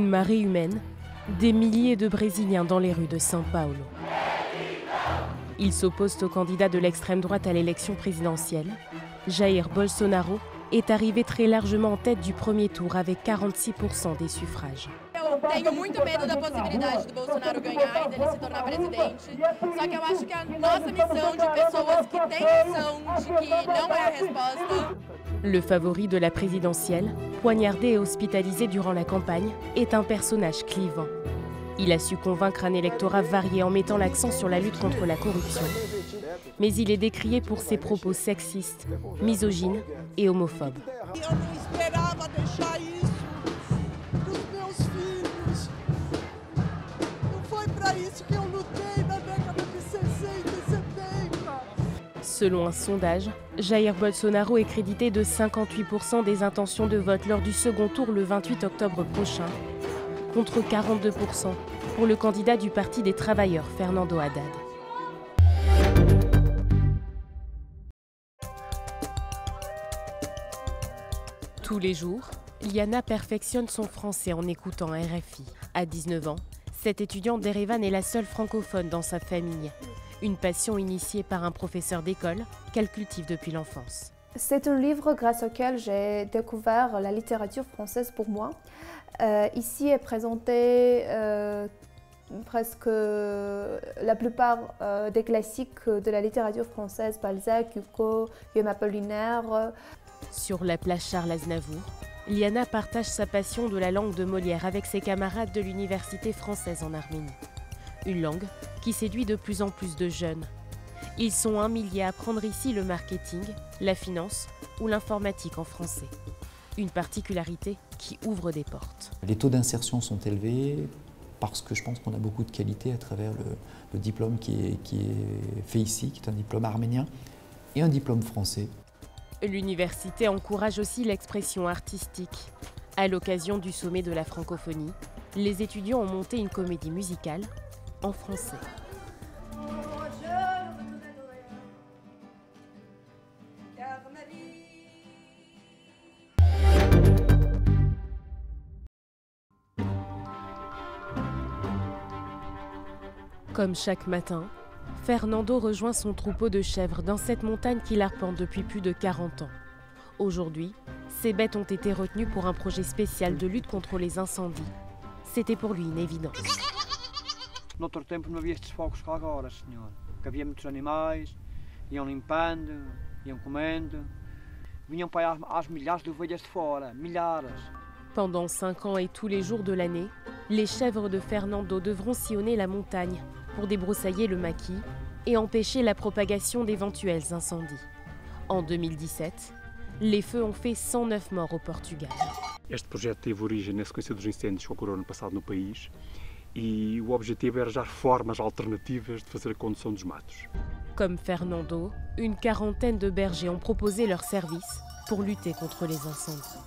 Une marée humaine, des milliers de Brésiliens dans les rues de São Paulo. Ils s'opposent au candidat de l'extrême droite à l'élection présidentielle. Jair Bolsonaro est arrivé très largement en tête du premier tour avec 46% des suffrages. Tenho muito medo da possibilidade do Bolsonaro ganhar e dele se tornar presidente. Só que eu acho que a nossa missão de pessoas que têm noção de que não é a resposta. Le favori de la présidentielle, poignardé et hospitalisé durant la campagne, est un personnage clivant. Il a su convaincre un électorat varié en mettant l'accent sur la lutte contre la corruption. Mais il est décrié pour ses propos sexistes, misogynes et homophobes. Selon un sondage, Jair Bolsonaro est crédité de 58% des intentions de vote lors du second tour le 28 octobre prochain, contre 42% pour le candidat du Parti des travailleurs, Fernando Haddad. Tous les jours, Liana perfectionne son français en écoutant RFI. À 19 ans, cette étudiante d'Erevan est la seule francophone dans sa famille. Une passion initiée par un professeur d'école qu'elle cultive depuis l'enfance. C'est un livre grâce auquel j'ai découvert la littérature française pour moi. Ici est présenté presque la plupart des classiques de la littérature française, Balzac, Hugo, Guillaume Apollinaire. Sur la plage Charles Aznavour, Liana partage sa passion de la langue de Molière avec ses camarades de l'université française en Arménie. Une langue qui séduit de plus en plus de jeunes. Ils sont 1 millier à apprendre ici le marketing, la finance ou l'informatique en français. Une particularité qui ouvre des portes. Les taux d'insertion sont élevés parce que je pense qu'on a beaucoup de qualité à travers le diplôme qui est fait ici, qui est un diplôme arménien et un diplôme français. L'université encourage aussi l'expression artistique. À l'occasion du sommet de la francophonie, les étudiants ont monté une comédie musicale en français. Comme chaque matin, Fernando rejoint son troupeau de chèvres dans cette montagne qu'il arpente depuis plus de 40 ans. Aujourd'hui, ces bêtes ont été retenues pour un projet spécial de lutte contre les incendies. C'était pour lui une évidence. Noutro tempo não havia estes fogos cá agora, senhor. Que havia muitos animais, iam limpando, iam comendo, vinham para aí às milhares de ovelhas de fora, milhares. Pendant 5 ans et tous les jours de l'année, les chèvres de Fernando devront sillonner la montagne pour débroussailler le maquis et empêcher la propagation d'éventuels incendies. En 2017, les feux ont fait 109 morts au Portugal. Este projeto teve origem na sequência dos incêndios que ocorreram no passado no país e o objetivo é arranjar formas alternativas de fazer a condução dos matos. Comme Fernando, une quarantaine de bergers ont proposé leur service pour lutter contre les incendies.